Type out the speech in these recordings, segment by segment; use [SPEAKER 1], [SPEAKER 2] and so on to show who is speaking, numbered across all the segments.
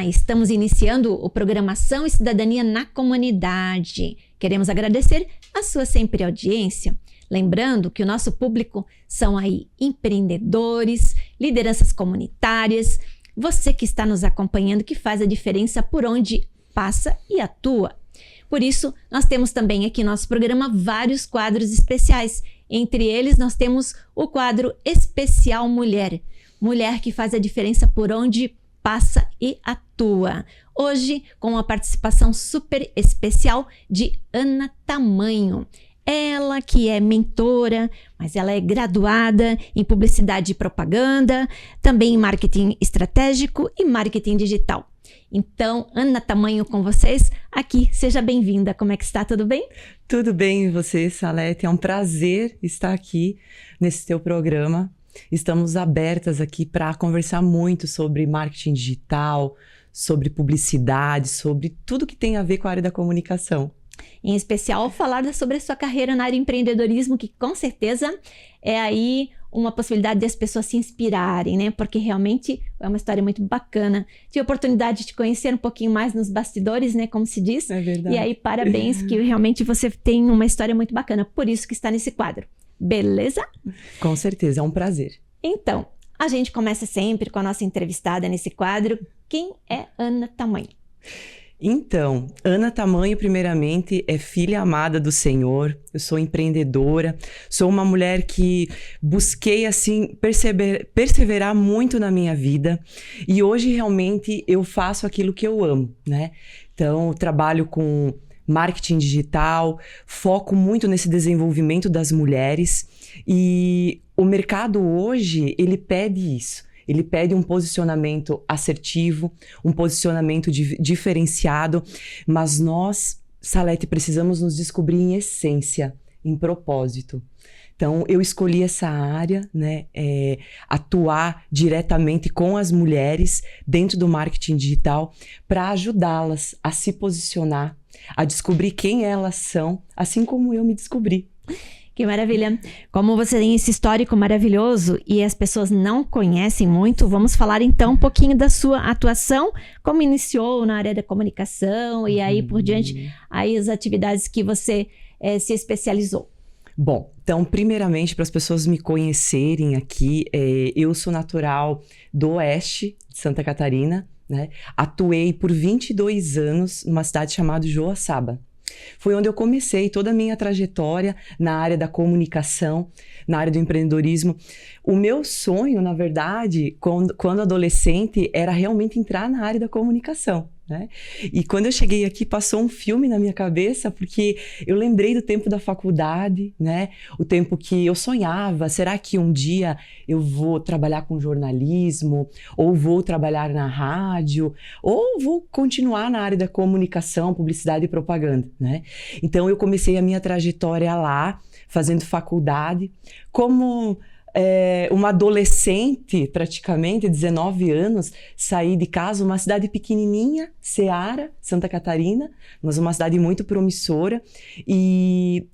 [SPEAKER 1] estamos iniciando o Programação e Cidadania na Comunidade. Queremos agradecer a sua sempre audiência. Lembrando que o nosso público são aí empreendedores, lideranças comunitárias, você que está nos acompanhando, que faz a diferença por onde passa e atua. Por isso, nós temos também aqui no nosso programa vários quadros especiais. Entre eles, nós temos o quadro Especial Mulher. Mulher que faz a diferença por onde passa e atua. Hoje, com a participação super especial de Ana Tamanho. Ela que é mentora, mas ela é graduada em publicidade e propaganda, também em marketing estratégico e marketing digital. Então, Ana Tamanho com vocês aqui. Seja bem-vinda. Como é que está? Tudo bem?
[SPEAKER 2] Tudo bem, e você, Salete? É um prazer estar aqui nesse teu programa. Estamos abertas aqui para conversar muito sobre marketing digital, sobre publicidade, sobre tudo que tem a ver com a área da comunicação.
[SPEAKER 1] Em especial, falar sobre a sua carreira na área de empreendedorismo, que com certeza é aí uma possibilidade de as pessoas se inspirarem, né? Porque realmente é uma história muito bacana. Tive a oportunidade de te conhecer um pouquinho mais nos bastidores, né? Como se diz.
[SPEAKER 2] É verdade.
[SPEAKER 1] E aí, parabéns, que realmente você tem uma história muito bacana. Por isso que está nesse quadro. Beleza?
[SPEAKER 2] Com certeza, é um prazer.
[SPEAKER 1] Então, a gente começa sempre com a nossa entrevistada nesse quadro. Quem é Ana Tamanho?
[SPEAKER 2] Então, Ana Tamanho, primeiramente, é filha amada do Senhor. Eu sou empreendedora, sou uma mulher que busquei, assim, perseverar muito na minha vida. E hoje, realmente, eu faço aquilo que eu amo, né? Então, eu trabalho com marketing digital, foco muito nesse desenvolvimento das mulheres. E o mercado hoje, ele pede isso. Ele pede um posicionamento assertivo, um posicionamento diferenciado, mas nós, Salete, precisamos nos descobrir em essência, em propósito. Então, eu escolhi essa área, né, atuar diretamente com as mulheres dentro do marketing digital para ajudá-las a se posicionar, a descobrir quem elas são, assim como eu me descobri.
[SPEAKER 1] Que maravilha! Como você tem esse histórico maravilhoso e as pessoas não conhecem muito, vamos falar então um pouquinho da sua atuação, como iniciou na área da comunicação e aí por diante, aí as atividades que você se especializou.
[SPEAKER 2] Bom, então primeiramente para as pessoas me conhecerem aqui, eu sou natural do Oeste de Santa Catarina, né? Atuei por 22 anos numa cidade chamada Joaçaba. Foi onde eu comecei toda a minha trajetória na área da comunicação, na área do empreendedorismo. O meu sonho, na verdade, quando adolescente, era realmente entrar na área da comunicação, né? E quando eu cheguei aqui, passou um filme na minha cabeça, porque eu lembrei do tempo da faculdade, né? O tempo que eu sonhava, será que um dia eu vou trabalhar com jornalismo, ou vou trabalhar na rádio, ou vou continuar na área da comunicação, publicidade e propaganda, né? Então eu comecei a minha trajetória lá, fazendo faculdade, como uma adolescente, praticamente, 19 anos, saí de casa, uma cidade pequenininha, Ceará, Santa Catarina, mas uma cidade muito promissora, e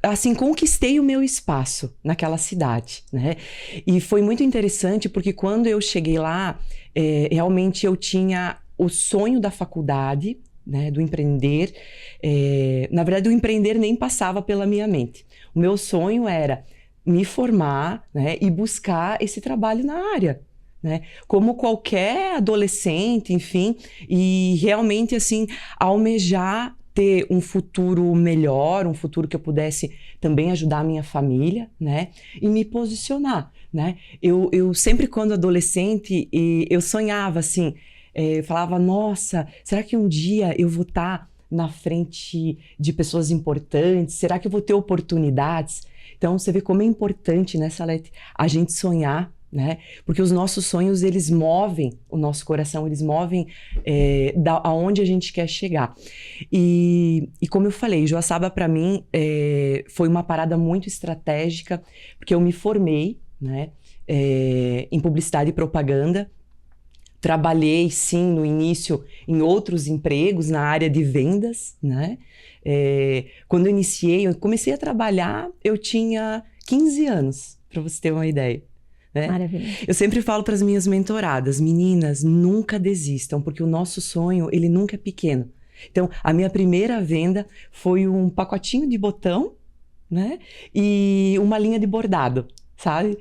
[SPEAKER 2] assim, conquistei o meu espaço naquela cidade, né? E foi muito interessante, porque quando eu cheguei lá, realmente eu tinha o sonho da faculdade, né, do empreender. Na verdade, o empreender nem passava pela minha mente. O meu sonho era me formar, né, e buscar esse trabalho na área, né, como qualquer adolescente, enfim, e realmente, assim, almejar ter um futuro melhor, um futuro que eu pudesse também ajudar a minha família, né, e me posicionar, né. Eu sempre, quando adolescente, eu sonhava, assim, eu falava, nossa, será que um dia eu vou estar na frente de pessoas importantes? Será que eu vou ter oportunidades? Então, você vê como é importante, né, Salete, a gente sonhar, né? Porque os nossos sonhos, eles movem o nosso coração, eles movem aonde a gente quer chegar. E como eu falei, Joaçaba, para mim, foi uma parada muito estratégica, porque eu me formei, né, em publicidade e propaganda. Trabalhei, sim, no início em outros empregos na área de vendas, né? Quando eu comecei a trabalhar, eu tinha 15 anos, para você ter uma ideia. né?
[SPEAKER 1] Maravilha.
[SPEAKER 2] Eu sempre falo para as minhas mentoradas, meninas, nunca desistam, porque o nosso sonho, ele nunca é pequeno. Então, a minha primeira venda foi um pacotinho de botão, né? E uma linha de bordado, sabe?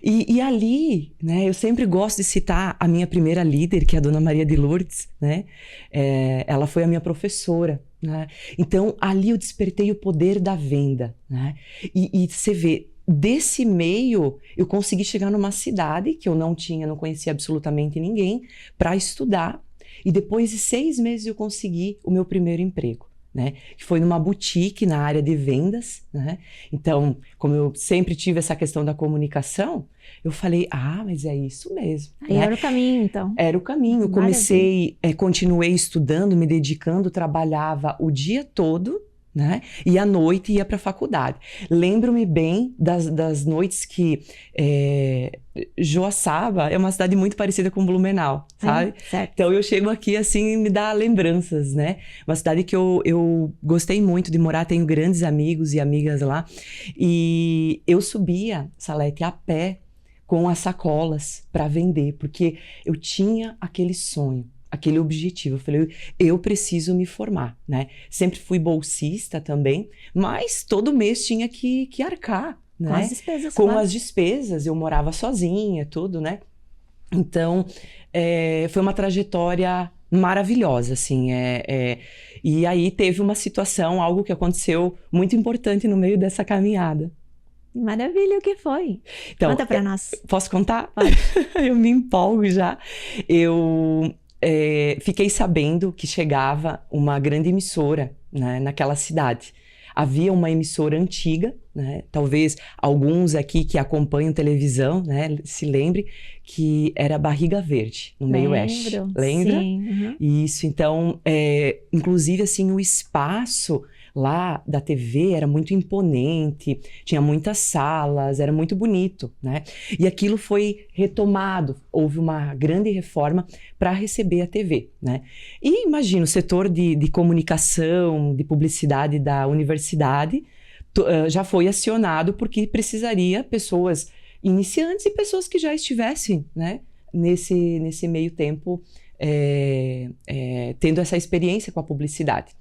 [SPEAKER 2] E ali, né? Eu sempre gosto de citar a minha primeira líder, que é a Dona Maria de Lourdes, né? Ela foi a minha professora, né? Então, ali eu despertei o poder da venda, né? E você vê, desse meio, eu consegui chegar numa cidade que eu não conhecia absolutamente ninguém, para estudar. E depois de 6 meses eu consegui o meu primeiro emprego, né? Que foi numa boutique na área de vendas, né? Então, como eu sempre tive essa questão da comunicação, eu falei, mas é isso mesmo.
[SPEAKER 1] Aí, né? Era o caminho, então.
[SPEAKER 2] Era o caminho. Continuei estudando, me dedicando, trabalhava o dia todo, né? E à noite ia para a faculdade. Lembro-me bem das noites que Joaçaba é uma cidade muito parecida com Blumenau, sabe?
[SPEAKER 1] Certo.
[SPEAKER 2] Então eu chego aqui assim, me dá lembranças, né? Uma cidade que eu gostei muito de morar, tenho grandes amigos e amigas lá. E eu subia, Salete, a pé com as sacolas para vender, porque eu tinha aquele sonho, aquele objetivo. Eu falei, eu preciso me formar, né? Sempre fui bolsista também, mas todo mês tinha que arcar, né?
[SPEAKER 1] Com as despesas.
[SPEAKER 2] Com as despesas, eu morava sozinha, tudo, né? Então, foi uma trajetória maravilhosa, assim. E aí teve uma situação, algo que aconteceu muito importante no meio dessa caminhada.
[SPEAKER 1] Maravilha, o que foi?
[SPEAKER 2] Então,
[SPEAKER 1] conta pra nós.
[SPEAKER 2] Posso contar?
[SPEAKER 1] Pode.
[SPEAKER 2] Eu me empolgo já. Eu fiquei sabendo que chegava uma grande emissora, né, naquela cidade. Havia uma emissora antiga, né, talvez alguns aqui que acompanham televisão, né, se lembrem, que era Barriga Verde, no Meio Oeste. Lembra?
[SPEAKER 1] Sim. Uhum.
[SPEAKER 2] Isso, então, inclusive assim, o espaço lá da TV era muito imponente, tinha muitas salas, era muito bonito, né? E aquilo foi retomado, houve uma grande reforma para receber a TV, né? E imagina, o setor de comunicação, de publicidade da universidade já foi acionado porque precisaria pessoas iniciantes e pessoas que já estivessem, né, nesse meio tempo tendo essa experiência com a publicidade.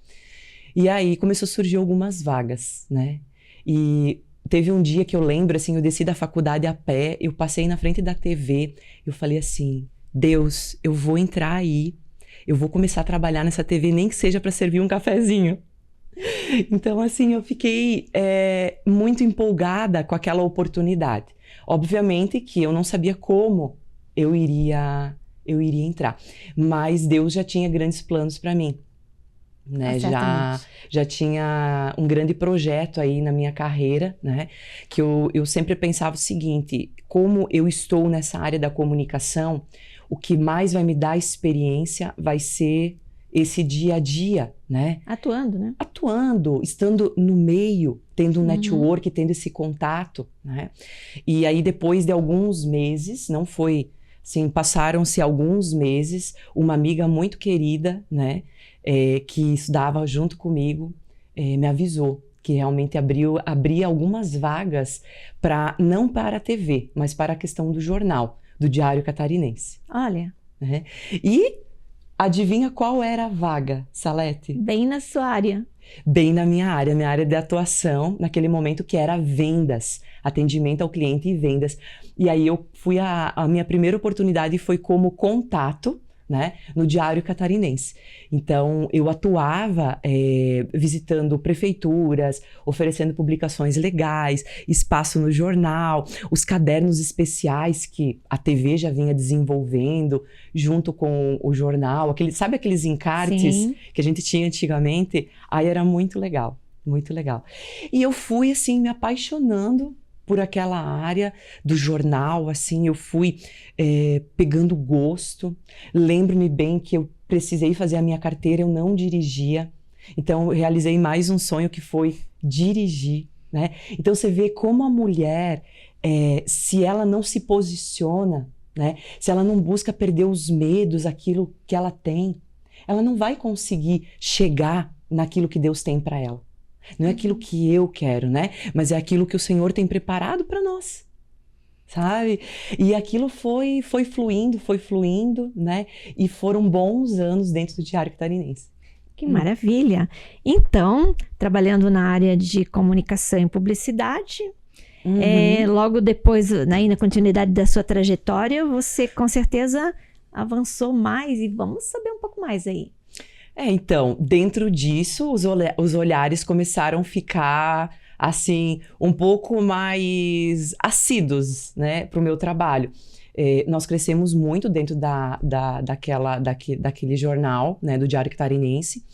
[SPEAKER 2] E aí começou a surgir algumas vagas, né? E teve um dia que eu lembro, assim, eu desci da faculdade a pé, eu passei na frente da TV, eu falei assim, Deus, eu vou entrar aí, eu vou começar a trabalhar nessa TV, nem que seja para servir um cafezinho. Então, assim, eu fiquei muito empolgada com aquela oportunidade. Obviamente que eu não sabia como eu iria entrar, mas Deus já tinha grandes planos para mim. Né? Já tinha um grande projeto aí na minha carreira, né? Que eu sempre pensava o seguinte, como eu estou nessa área da comunicação, o que mais vai me dar experiência vai ser esse dia a dia, né?
[SPEAKER 1] Atuando, né?
[SPEAKER 2] Atuando, estando no meio, tendo um network, tendo esse contato, né? E aí depois de alguns meses, não foi assim, passaram-se alguns meses, uma amiga muito querida, né? Que estudava junto comigo, me avisou que realmente abria algumas vagas não para a TV, mas para a questão do jornal, do Diário Catarinense.
[SPEAKER 1] Olha.
[SPEAKER 2] Né? E adivinha qual era a vaga, Salete?
[SPEAKER 1] Bem na sua área.
[SPEAKER 2] Bem na minha área de atuação, naquele momento que era vendas, atendimento ao cliente e vendas. E aí eu fui, a minha primeira oportunidade foi como contato, né, no Diário Catarinense. Então, eu atuava visitando prefeituras, oferecendo publicações legais, espaço no jornal, os cadernos especiais que a TV já vinha desenvolvendo junto com o jornal, sabe aqueles encartes
[SPEAKER 1] Sim.
[SPEAKER 2] que a gente tinha antigamente? Aí era muito legal, muito legal. E eu fui, assim, me apaixonando por aquela área do jornal, assim, eu fui pegando gosto. Lembro-me bem que eu precisei fazer a minha carteira, eu não dirigia. Então, eu realizei mais um sonho que foi dirigir, né? Então, você vê como a mulher, se ela não se posiciona, né? Se ela não busca perder os medos, aquilo que ela tem, ela não vai conseguir chegar naquilo que Deus tem para ela. Não é aquilo que eu quero, né? Mas é aquilo que o Senhor tem preparado para nós. sabe? E aquilo foi fluindo, né? E foram bons anos dentro do Diário Catarinense.
[SPEAKER 1] Que maravilha! Então, trabalhando na área de comunicação e publicidade, logo depois, aí na continuidade da sua trajetória, você com certeza avançou mais e vamos saber um pouco mais aí.
[SPEAKER 2] Então, dentro disso, os olhares começaram a ficar, assim, um pouco mais assíduos, né, para o meu trabalho. Nós crescemos muito dentro daquele jornal, né, do Diário Catarinense,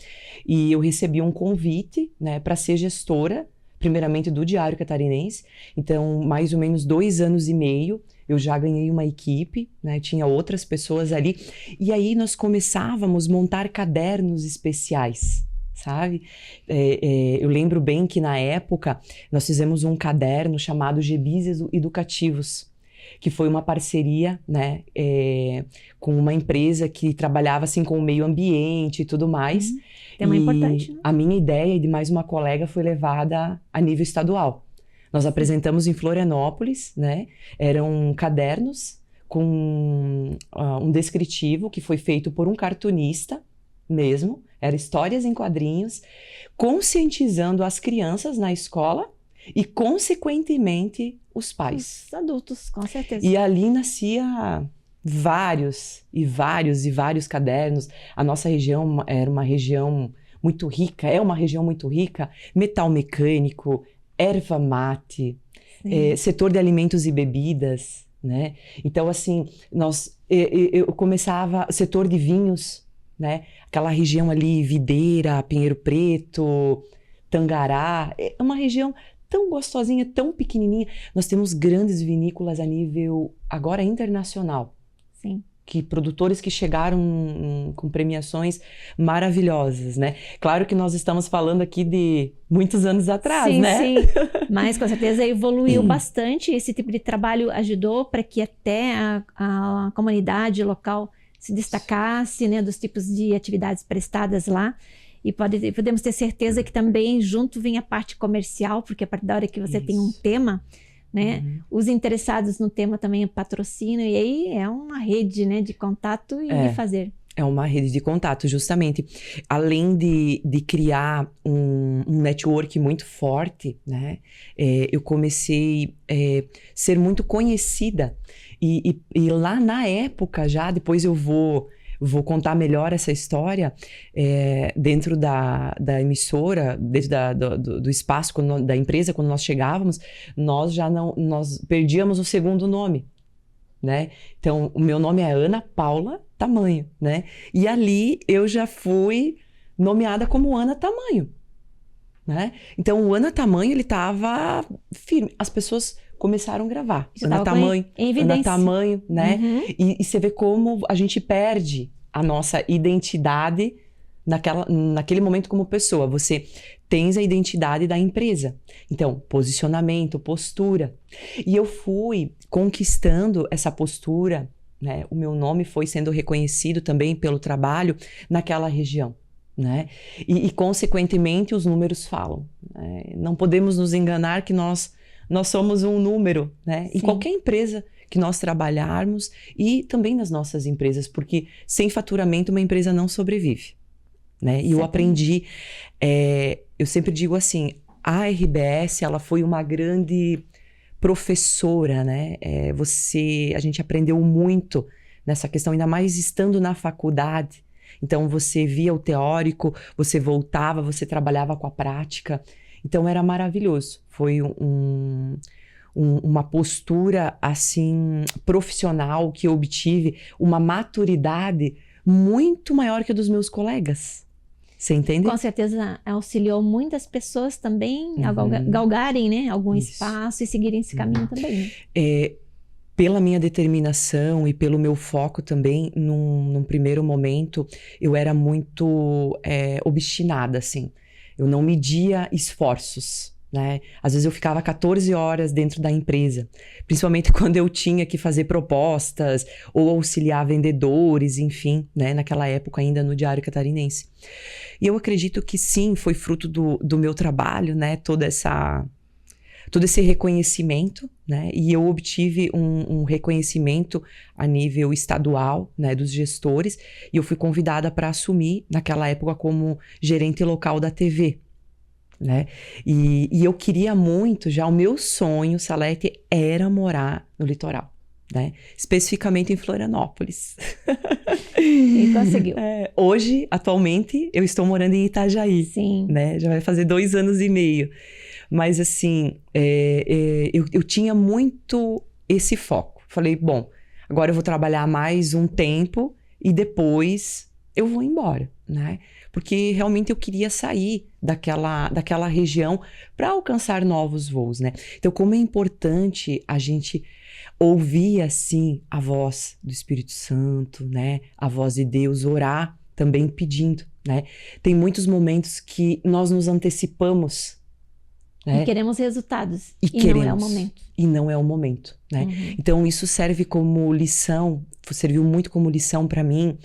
[SPEAKER 2] e eu recebi um convite, né, para ser gestora, primeiramente do Diário Catarinense. Então, mais ou menos 2 anos e meio, eu já ganhei uma equipe, né, tinha outras pessoas ali, e aí nós começávamos a montar cadernos especiais, sabe? Eu lembro bem que na época nós fizemos um caderno chamado Gebis Educativos, que foi uma parceria, né, com uma empresa que trabalhava assim com o meio ambiente e tudo mais.
[SPEAKER 1] Tema importante, né?
[SPEAKER 2] A minha ideia e de mais uma colega foi levada a nível estadual. Nós apresentamos em Florianópolis, né? Eram cadernos com um descritivo que foi feito por um cartunista mesmo. Era histórias em quadrinhos, conscientizando as crianças na escola e, consequentemente, os pais.
[SPEAKER 1] Os adultos, com certeza.
[SPEAKER 2] E ali nascia vários cadernos. A nossa região era uma região muito rica, é uma região muito rica, metal mecânico, erva mate, setor de alimentos e bebidas, né? Então, assim, eu começava, setor de vinhos, né? Aquela região ali, Videira, Pinheiro Preto, Tangará, é uma região tão gostosinha, tão pequenininha. Nós temos grandes vinícolas a nível, agora, internacional.
[SPEAKER 1] Sim.
[SPEAKER 2] Que produtores que chegaram com premiações maravilhosas, né? Claro que nós estamos falando aqui de muitos anos atrás,
[SPEAKER 1] sim,
[SPEAKER 2] né?
[SPEAKER 1] Sim, mas com certeza evoluiu bastante. Esse tipo de trabalho ajudou para que até a comunidade local se destacasse, né, dos tipos de atividades prestadas lá. E podemos ter certeza que também junto vem a parte comercial, porque a partir da hora que você tem um tema, né, os interessados no tema também patrocinam, e aí é uma rede, né, de contato e de fazer.
[SPEAKER 2] É uma rede de contato, justamente. Além de criar um network muito forte, né, eu comecei a ser muito conhecida. E lá na época já, depois eu vou contar melhor essa história, dentro da emissora, dentro do espaço da empresa, quando nós chegávamos, nós perdíamos o segundo nome, né? Então, o meu nome é Ana Paula Tamanho, né? E ali eu já fui nomeada como Ana Tamanho, né? Então, o Ana Tamanho, ele estava firme. As pessoas começaram a gravar. Ana Tamanho, Ana Tamanho, né? E você vê como a gente perde a nossa identidade naquele momento como pessoa. Você tens a identidade da empresa. Então, posicionamento, postura. E eu fui conquistando essa postura, né? O meu nome foi sendo reconhecido também pelo trabalho naquela região, né? E consequentemente, os números falam, né? Não podemos nos enganar que nós somos um número, né? Em qualquer empresa que nós trabalharmos e também nas nossas empresas, porque sem faturamento uma empresa não sobrevive, né? E eu aprendi, eu sempre digo assim, a RBS, ela foi uma grande professora, né? A gente aprendeu muito nessa questão, ainda mais estando na faculdade. Então, você via o teórico, você voltava, você trabalhava com a prática. Então, era maravilhoso. Foi uma postura, assim, profissional que eu obtive, uma maturidade muito maior que a dos meus colegas. Você entende?
[SPEAKER 1] Com certeza auxiliou muitas pessoas também a galgarem, né, algum espaço e seguirem esse caminho também.
[SPEAKER 2] Pela minha determinação e pelo meu foco também, num primeiro momento, eu era muito obstinada, assim. Eu não media esforços, né? Às vezes eu ficava 14 horas dentro da empresa, principalmente quando eu tinha que fazer propostas ou auxiliar vendedores, enfim, né? Naquela época ainda no Diário Catarinense. E eu acredito que sim, foi fruto do meu trabalho, né? Toda essa todo esse reconhecimento, né? E eu obtive um reconhecimento a nível estadual, né, dos gestores, e eu fui convidada para assumir, naquela época, como gerente local da TV, né? E eu queria muito, já o meu sonho, Salete, era morar no litoral, né? Especificamente em Florianópolis.
[SPEAKER 1] E conseguiu.
[SPEAKER 2] Hoje, atualmente, eu estou morando em Itajaí.
[SPEAKER 1] Sim.
[SPEAKER 2] Né? Já vai fazer 2 anos e meio. Mas, assim, eu tinha muito esse foco. Falei, bom, agora eu vou trabalhar mais um tempo e depois eu vou embora, né? Porque realmente eu queria sair daquela região para alcançar novos voos, né? Então, como é importante a gente ouvir, assim, a voz do Espírito Santo, né? A voz de Deus, orar também pedindo, né? Tem muitos momentos que nós nos antecipamos, né?
[SPEAKER 1] E queremos resultados.
[SPEAKER 2] Não
[SPEAKER 1] é o momento.
[SPEAKER 2] E não é o momento, né?
[SPEAKER 1] Uhum.
[SPEAKER 2] Então, isso serve como lição, serviu muito como lição para mim,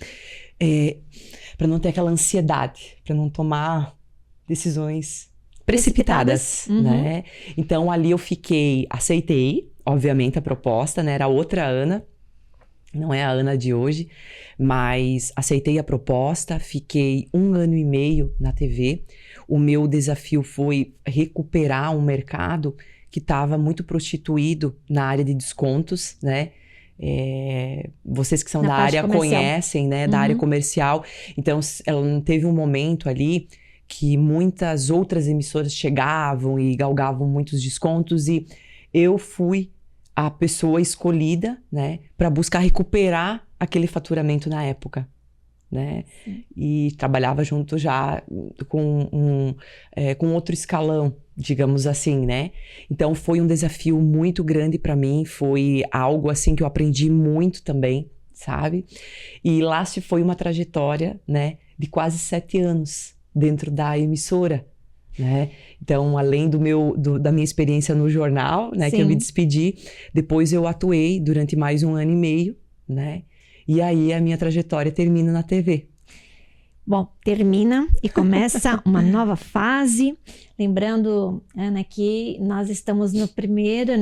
[SPEAKER 2] para não ter aquela ansiedade, para não tomar decisões precipitadas,
[SPEAKER 1] Uhum.
[SPEAKER 2] né? Então, ali eu aceitei, obviamente, a proposta, né? Era outra Ana, não é a Ana de hoje, mas aceitei a proposta, fiquei 1 ano e meio na TV. O meu desafio foi recuperar um mercado que estava muito prostituído na área de descontos, né? Vocês que são da área conhecem, né? Da área comercial. Então, teve um momento ali que muitas outras emissoras chegavam e galgavam muitos descontos e eu fui a pessoa escolhida, né, para buscar recuperar aquele faturamento na época, né? E trabalhava junto já com outro escalão, digamos assim, né? Então foi um desafio muito grande para mim, foi algo assim que eu aprendi muito também, sabe? E lá se foi uma trajetória, né, de quase 7 anos dentro da emissora, né? Então, além da minha experiência no jornal, né, que eu me despedi, depois eu atuei durante mais 1 ano e meio, né? E aí a minha trajetória termina na TV.
[SPEAKER 1] Bom, termina e começa uma nova fase. Lembrando, Ana, que nós estamos no primeira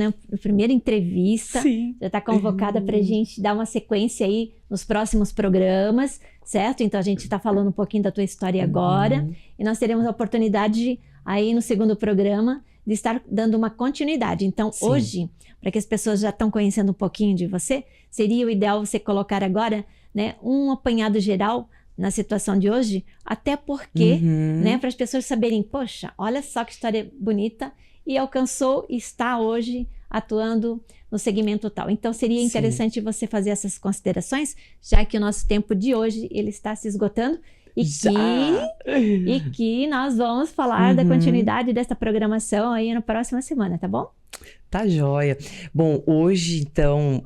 [SPEAKER 1] entrevista.
[SPEAKER 2] Sim.
[SPEAKER 1] Já está convocada para a gente dar uma sequência aí nos próximos programas, certo? Então a gente está falando um pouquinho da tua história agora e nós teremos a oportunidade aí no segundo programa de estar dando uma continuidade. Então hoje, para que as pessoas já estão conhecendo um pouquinho de você, seria o ideal você colocar agora, né, um apanhado geral na situação de hoje, até porque, né, para as pessoas saberem, poxa, olha só que história bonita, e alcançou e está hoje atuando no segmento tal. Então seria interessante você fazer essas considerações, já que o nosso tempo de hoje ele está se esgotando e que nós vamos falar da continuidade dessa programação aí na próxima semana, tá bom?
[SPEAKER 2] Tá joia. Bom, hoje, então,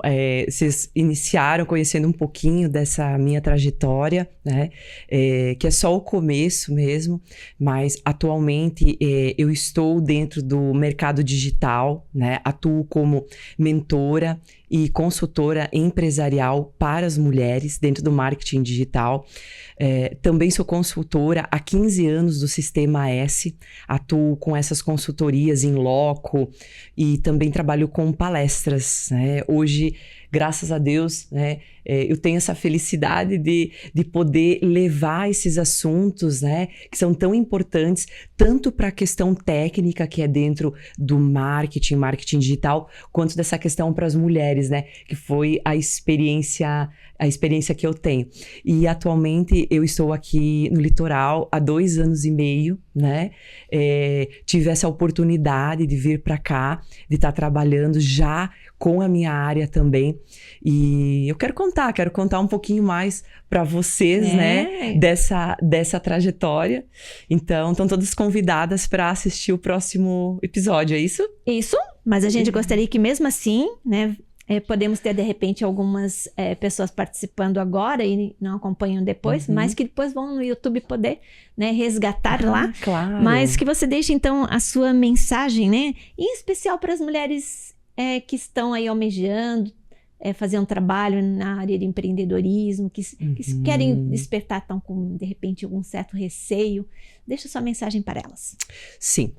[SPEAKER 2] vocês iniciaram conhecendo um pouquinho dessa minha trajetória, né? Que é só o começo mesmo, mas atualmente eu estou dentro do mercado digital, né? Atuo como mentora e consultora empresarial para as mulheres dentro do marketing digital. Também sou consultora há 15 anos do Sistema S, atuo com essas consultorias em loco e também trabalho com palestras, né? Hoje, graças a Deus, né, eu tenho essa felicidade de poder levar esses assuntos, né, que são tão importantes, tanto para a questão técnica, que é dentro do marketing digital, quanto dessa questão para as mulheres, né, que foi a experiência que eu tenho. E atualmente eu estou aqui no litoral há 2 anos e meio, né, tive essa oportunidade de vir para cá, de estar trabalhando já com a minha área também, e eu quero contar um pouquinho mais para vocês, né, dessa trajetória. Então, estão todas convidadas para assistir o próximo episódio, é isso?
[SPEAKER 1] Isso, mas a gente gostaria que mesmo assim, né, podemos ter de repente algumas pessoas participando agora e não acompanham depois, mas que depois vão no YouTube poder, né, resgatar lá.
[SPEAKER 2] Claro.
[SPEAKER 1] Mas que você deixe então a sua mensagem, né, em especial para as mulheres que estão aí almejando fazer um trabalho na área de empreendedorismo, que querem despertar, estão com, de repente, algum certo receio. Deixa sua mensagem para elas.
[SPEAKER 2] Sim.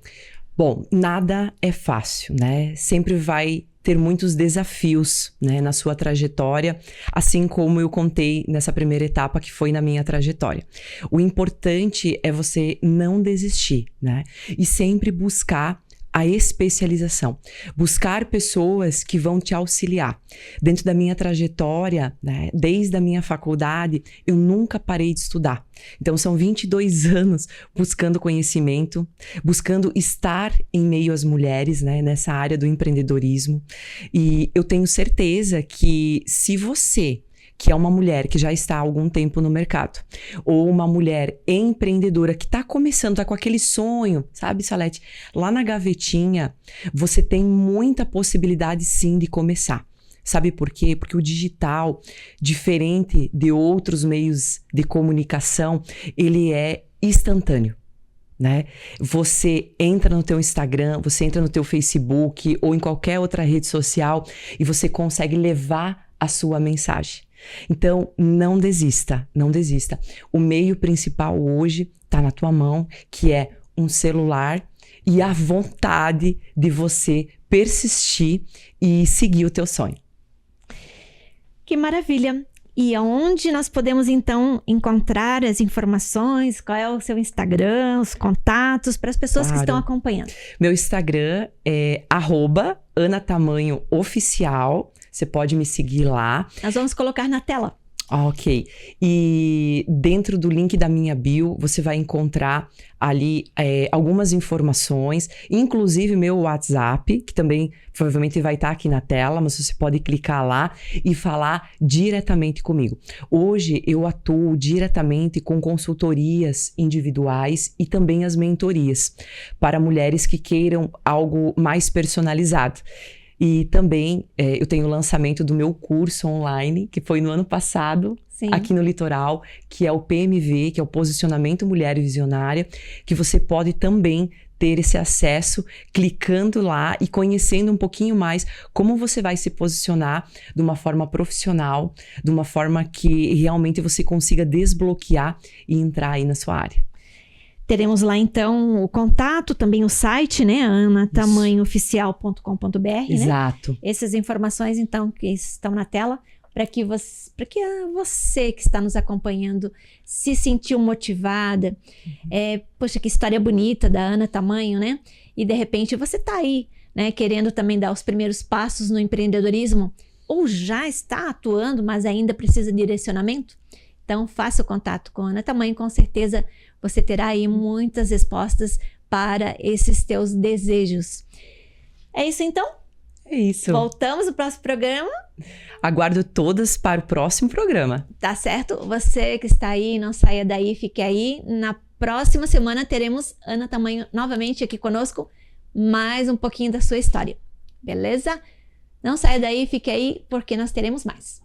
[SPEAKER 2] Bom, nada é fácil, né? Sempre vai ter muitos desafios, né, na sua trajetória, assim como eu contei nessa primeira etapa que foi na minha trajetória. O importante é você não desistir, né? E sempre buscar a especialização, buscar pessoas que vão te auxiliar. Dentro da minha trajetória, né, desde a minha faculdade, eu nunca parei de estudar. Então, são 22 anos buscando conhecimento, buscando estar em meio às mulheres, né, nessa área do empreendedorismo. E eu tenho certeza que se você, que é uma mulher que já está há algum tempo no mercado, ou uma mulher empreendedora que está começando, está com aquele sonho, sabe, Salete? Lá na gavetinha, você tem muita possibilidade sim de começar. Sabe por quê? Porque o digital, diferente de outros meios de comunicação, ele é instantâneo, né? Você entra no teu Instagram, você entra no teu Facebook ou em qualquer outra rede social e você consegue levar a sua mensagem. Então, não desista, não desista. O meio principal hoje está na tua mão, que é um celular e a vontade de você persistir e seguir o teu sonho.
[SPEAKER 1] Que maravilha! E aonde nós podemos, então, encontrar as informações? Qual é o seu Instagram, os contatos para as pessoas que estão acompanhando?
[SPEAKER 2] Meu Instagram é @AnaTamanhoOficial. Você pode me seguir lá.
[SPEAKER 1] Nós vamos colocar na tela.
[SPEAKER 2] Ok. E dentro do link da minha bio, você vai encontrar ali algumas informações, inclusive meu WhatsApp, que também provavelmente vai estar aqui na tela, mas você pode clicar lá e falar diretamente comigo. Hoje eu atuo diretamente com consultorias individuais e também as mentorias para mulheres que queiram algo mais personalizado. E também eu tenho o lançamento do meu curso online, que foi no ano passado, sim, aqui no Litoral, que é o PMV, que é o Posicionamento Mulher Visionária, que você pode também ter esse acesso clicando lá e conhecendo um pouquinho mais como você vai se posicionar de uma forma profissional, de uma forma que realmente você consiga desbloquear e entrar aí na sua área.
[SPEAKER 1] Teremos lá, então, o contato, também o site, né? anatamanhooficial.com.br, né?
[SPEAKER 2] Exato.
[SPEAKER 1] Essas informações, então, que estão na tela, para que você que está nos acompanhando se sentiu motivada. Poxa, que história bonita da Ana Tamanho, né? E, de repente, você está aí, né? Querendo também dar os primeiros passos no empreendedorismo, ou já está atuando, mas ainda precisa de direcionamento. Então, faça o contato com a Ana Tamanho, com certeza você terá aí muitas respostas para esses teus desejos. É isso então?
[SPEAKER 2] É isso.
[SPEAKER 1] Voltamos no próximo programa.
[SPEAKER 2] Aguardo todas para o próximo programa.
[SPEAKER 1] Tá certo? Você que está aí, não saia daí, fique aí. Na próxima semana teremos Ana Tamanho novamente aqui conosco, mais um pouquinho da sua história. Beleza? Não saia daí, fique aí, porque nós teremos mais.